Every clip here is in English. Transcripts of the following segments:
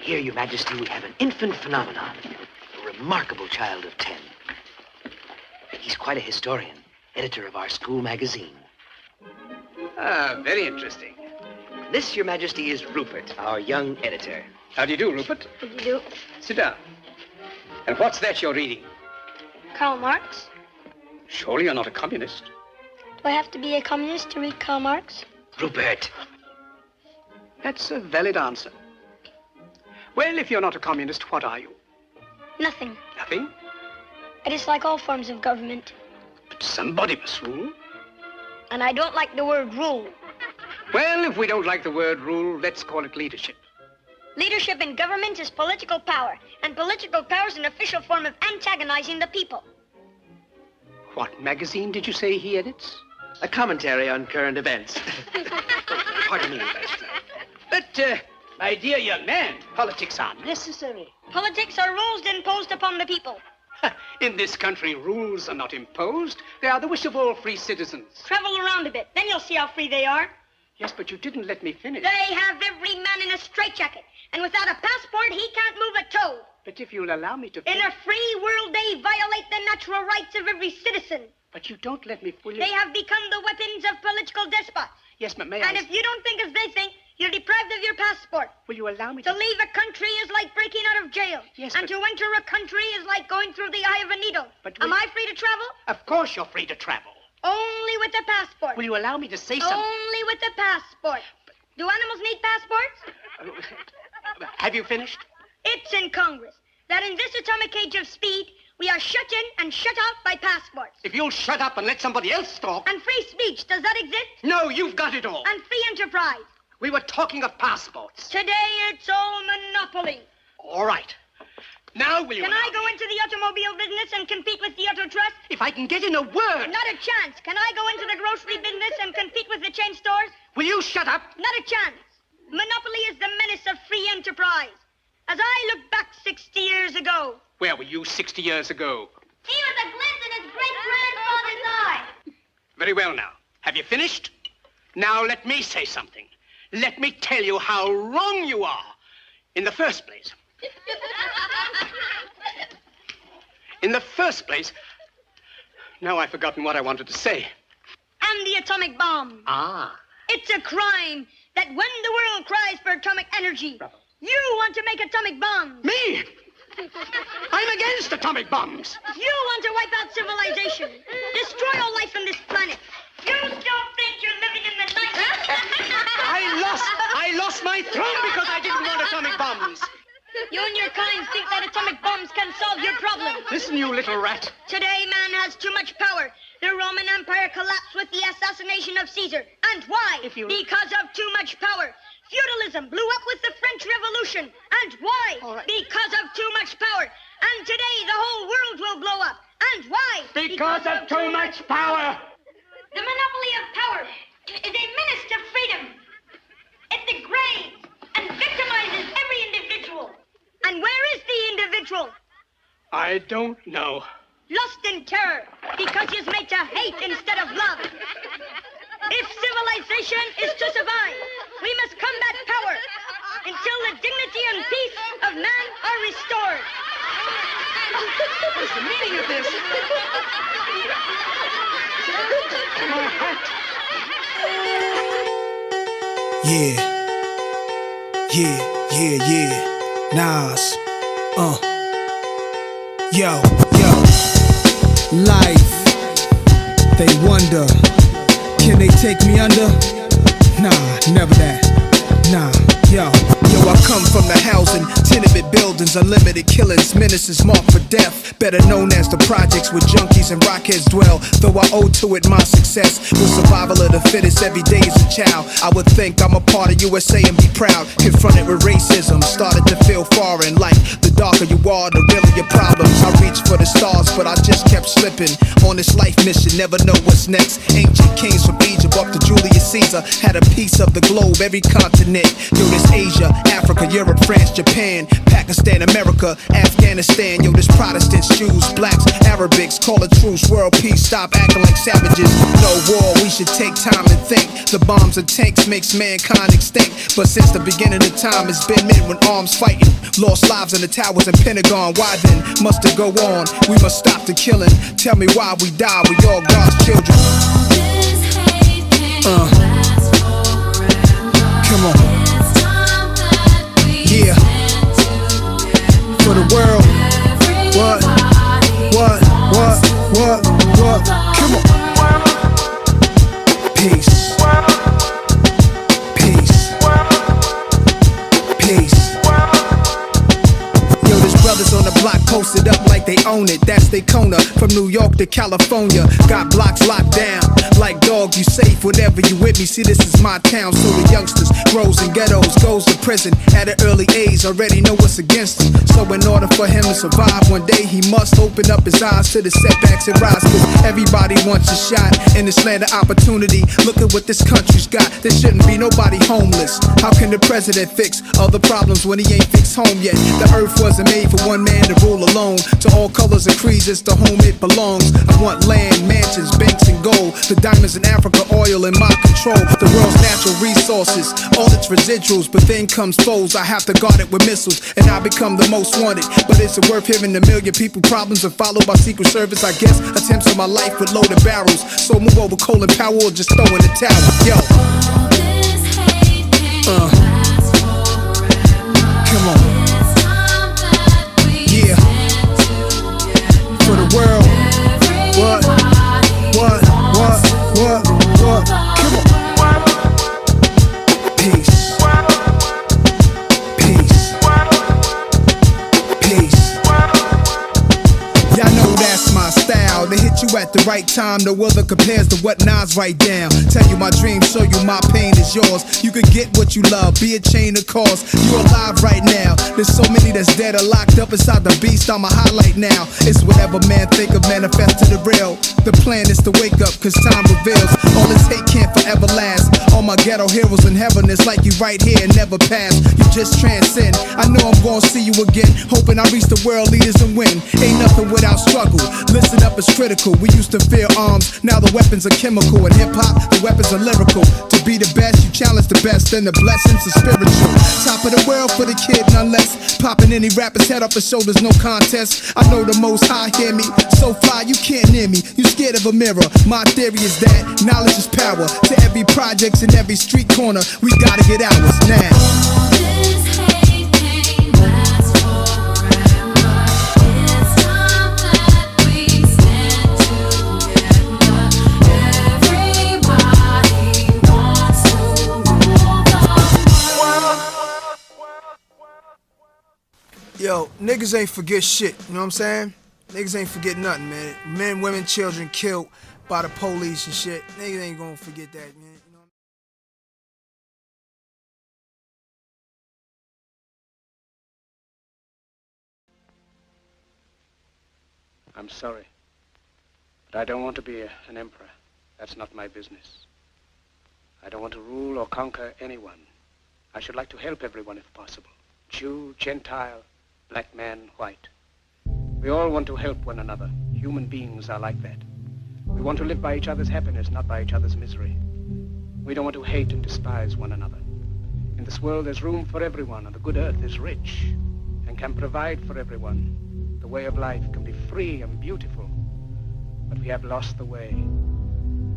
Here, Your Majesty, we have an infant phenomenon, a remarkable child of 10. He's quite a historian, editor of our school magazine. Ah, very interesting. This, Your Majesty, is Rupert, our young editor. How do you do, Rupert? How do you do? Sit down. And what's that you're reading? Karl Marx. Surely you're not a communist. Do I have to be a communist to read Karl Marx? Rupert! That's a valid answer. Well, if you're not a communist, what are you? Nothing. Nothing? I dislike all forms of government. But somebody must rule. And I don't like the word rule. Well, if we don't like the word rule, let's call it leadership. Leadership in government is political power, and political power is an official form of antagonizing the people. What magazine did you say he edits? A commentary on current events. Pardon me, Master. But, my dear young man, politics are necessary. Politics are rules imposed upon the people. In this country, rules are not imposed. They are the wish of all free citizens. Travel around a bit, then you'll see how free they are. Yes, but you didn't let me finish. They have every man in a straitjacket, and without a passport, he can't move a toe. But if you'll allow me to In a free world, they violate the natural rights of every citizen. But you don't let me fully... They have become the weapons of political despots. Yes, but may And if you don't think as they think, you're deprived of your passport. Will you allow me To leave a country is like breaking out of jail. Yes, and but... to enter a country is like going through the eye of a needle. But Am I free to travel? Of course you're free to travel. Only with a passport. Will you allow me to say something? Only with a passport. Do animals need passports? Have you finished? It's in Congress that in this atomic age of speed, we are shut in and shut out by passports. If you'll shut up and let somebody else talk... And free speech, does that exist? No, you've got it all. And free enterprise. We were talking of passports. Today, it's all monopoly. All right. Now will you... Can I go into the automobile business and compete with the Auto Trust? If I can get in a word... Not a chance. Can I go into the grocery business and compete with the chain stores? Will you shut up? Not a chance. Monopoly is the menace of free enterprise. As I look back 60 years ago... Where were you 60 years ago? He was a glint in his great-grandfather's eye. Very well now. Have you finished? Now let me say something. Let me tell you how wrong you are. In the first place... Now I've forgotten what I wanted to say. And the atomic bomb. Ah. It's a crime that when the world cries for atomic energy, Bravo. you want to make atomic bombs. Me? I'm against atomic bombs. You want to wipe out civilization, destroy all life on this planet. You still think you're living in the 90s? I lost my throne because I didn't want atomic bombs. You and your kind think that atomic bombs can solve your problem. Listen, you little rat. Today, man has too much power. The Roman Empire collapsed with the assassination of Caesar. And why? Because of too much power. Feudalism blew up with the French Revolution. And why? Right. Because of too much power. And today, the whole world will blow up. And why? Because of too much power. The monopoly of power is a menace to freedom. It degrades and victimizes every individual. And where is the individual? I don't know. Lost in terror because he's made to hate instead of love. If civilization is to survive, we must combat power until the dignity and peace of man are restored. What's the meaning of this? My hat. Yeah. Nas. Yo. Life. They wonder, can they take me under? Nah, never that. Nah, yo, I come from the housing, tenement buildings, unlimited killings, menaces marked for death. Better known as the projects where junkies and rockheads dwell. Though I owe to it my success, with survival of the fittest every day as a child. I would think I'm a part of USA and be proud. Confronted with racism, started to feel foreign. Like the darker you are, the realer your problems. I reached for the stars, but I just kept slipping. On this life mission, never know what's next. Ancient kings from Egypt up to Julius Caesar had a piece of the globe, every continent. Yo, this Asia, Africa, Europe, France, Japan. Iran, Pakistan, America, Afghanistan. Yo, this Protestants, Jews, blacks, Arabics, call a truce, world peace, stop acting like savages. No war, we should take time and think. The bombs and tanks makes mankind extinct. But since the beginning of time, it's been men with arms fighting. Lost lives in the towers and Pentagon. Why then must it go on? We must stop the killing. Tell me why we die, we all God's children. Come on. Yeah. For the world. What? Come on. Peace. Peace. Peace. Yo, there's brothers on the block posted up like they own it. That's they Kona. From New York to California. Got blocks locked down. Like dog, you safe whenever you with me. See, this is my town, so the youngsters grows in ghettos, goes to prison at an early age. Already know what's against him. So in order for him to survive one day, he must open up his eyes to the setbacks and rise. Cause everybody wants a shot in this land of opportunity. Look at what this country's got. There shouldn't be nobody homeless. How can the president fix all the problems when he ain't fixed home yet? The earth wasn't made for one man to rule alone. To all colors and creeds, it's to whom it belongs. I want land, mansions, banks, and gold. The diamonds in Africa, oil in my control. The world's natural resources, all its residuals. But then comes foes, I have to guard it with missiles. And I become the most wanted. But is it worth hearing a million people problems are followed by Secret Service? I guess attempts on my life with loaded barrels. So move over Colin Powell or just throw in the towel. Yo. Come on. Yeah. For the world. What? Come on. Peace. Peace. Peace. Y'all know that's my style. They hit you at the right time. No other compares to what Nas write down. Tell you my dreams, show you my pain is yours. You could get what you love, be a chain of cause. You alive right now. There's so many that's dead or locked up inside the beast. I'm a highlight now. It's whatever man think of, manifest to the real. The plan is to wake up, cause time reveals. All this hate can't forever last. All my ghetto heroes in heaven, it's like you right here and never pass. You just transcend. I know I'm gonna see you again. Hoping I reach the world leaders and win. Ain't nothing without struggle. Listen up, it's critical. We used to fear arms, now the weapons are chemical. In hip-hop, the weapons are lyrical. To be the best, you challenge the best, then the blessings are spiritual. Top of the world for the kid, none less. Popping any rapper's head off his shoulders, no contest. I know the most high hear me. So fly, you can't near me. You scared of a mirror. My theory is that knowledge is power. To every projects in every street corner, we gotta get ours now. Yo, niggas ain't forget shit, you know what I'm saying? Niggas ain't forget nothing, man. Men, women, children killed by the police and shit. Niggas ain't gonna forget that, man. You know? I'm sorry, but I don't want to be an emperor. That's not my business. I don't want to rule or conquer anyone. I should like to help everyone if possible. Jew, Gentile, black man, white. We all want to help one another. Human beings are like that. We want to live by each other's happiness, not by each other's misery. We don't want to hate and despise one another. In this world, there's room for everyone, and the good earth is rich and can provide for everyone. The way of life can be free and beautiful, but we have lost the way.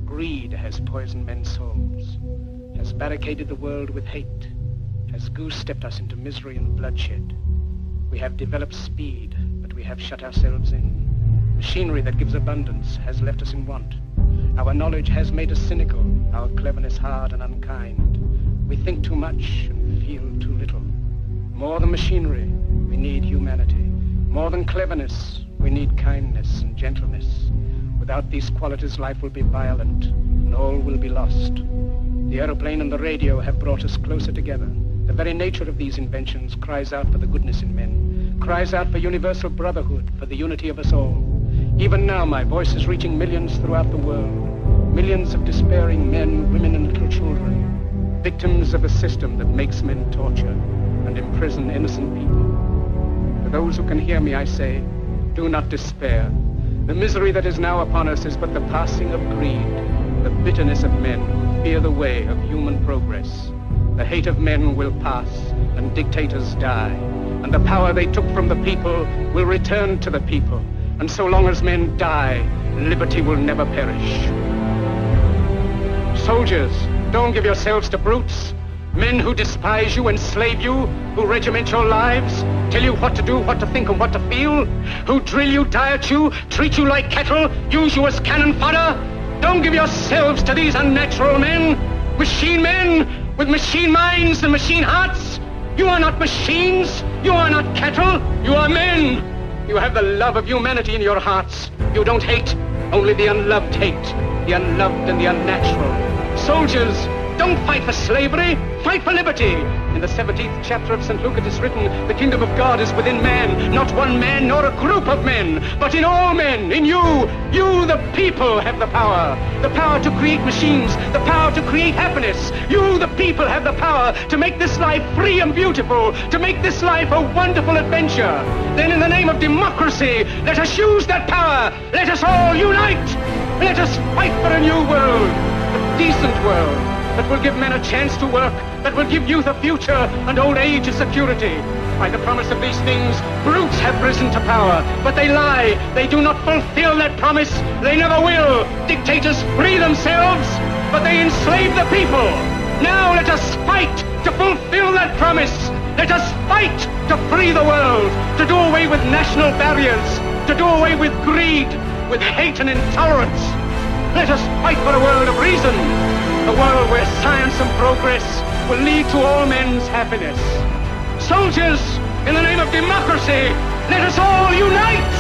Greed has poisoned men's souls, has barricaded the world with hate, has goose-stepped us into misery and bloodshed. We have developed speed, but we have shut ourselves in. Machinery that gives abundance has left us in want. Our knowledge has made us cynical, our cleverness hard and unkind. We think too much and feel too little. More than machinery, we need humanity. More than cleverness, we need kindness and gentleness. Without these qualities, life will be violent, and all will be lost. The aeroplane and the radio have brought us closer together. The very nature of these inventions cries out for the goodness in men, cries out for universal brotherhood, for the unity of us all. Even now, my voice is reaching millions throughout the world. Millions of despairing men, women, and little children, victims of a system that makes men torture and imprison innocent people. To those who can hear me, I say, do not despair. The misery that is now upon us is but the passing of greed, the bitterness of men who fear the way of human progress. The hate of men will pass, and dictators die, and the power they took from the people will return to the people. And so long as men die, liberty will never perish. Soldiers, don't give yourselves to brutes. Men who despise you, enslave you, who regiment your lives, tell you what to do, what to think, and what to feel, who drill you, diet you, treat you like cattle, use you as cannon fodder. Don't give yourselves to these unnatural men, machine men with machine minds and machine hearts. You are not machines, you are not cattle, you are men. You have the love of humanity in your hearts. You don't hate, only the unloved hate, the unloved and the unnatural. Soldiers, don't fight for slavery, fight for liberty. In the 17th chapter of St. Luke it is written, the kingdom of God is within man, not one man nor a group of men, but in all men, in you. You, the people, have the power to create machines, the power to create happiness. You, the people, have the power to make this life free and beautiful, to make this life a wonderful adventure. Then in the name of democracy, let us use that power. Let us all unite. Let us fight for a new world, a decent world, that will give men a chance to work, that will give youth a future and old age a security. By the promise of these things, brutes have risen to power, but they lie. They do not fulfill that promise. They never will. Dictators free themselves, but they enslave the people. Now let us fight to fulfill that promise. Let us fight to free the world, to do away with national barriers, to do away with greed, with hate and intolerance. Let us fight for a world of reason, a world where science and progress will lead to all men's happiness. Soldiers, in the name of democracy, let us all unite!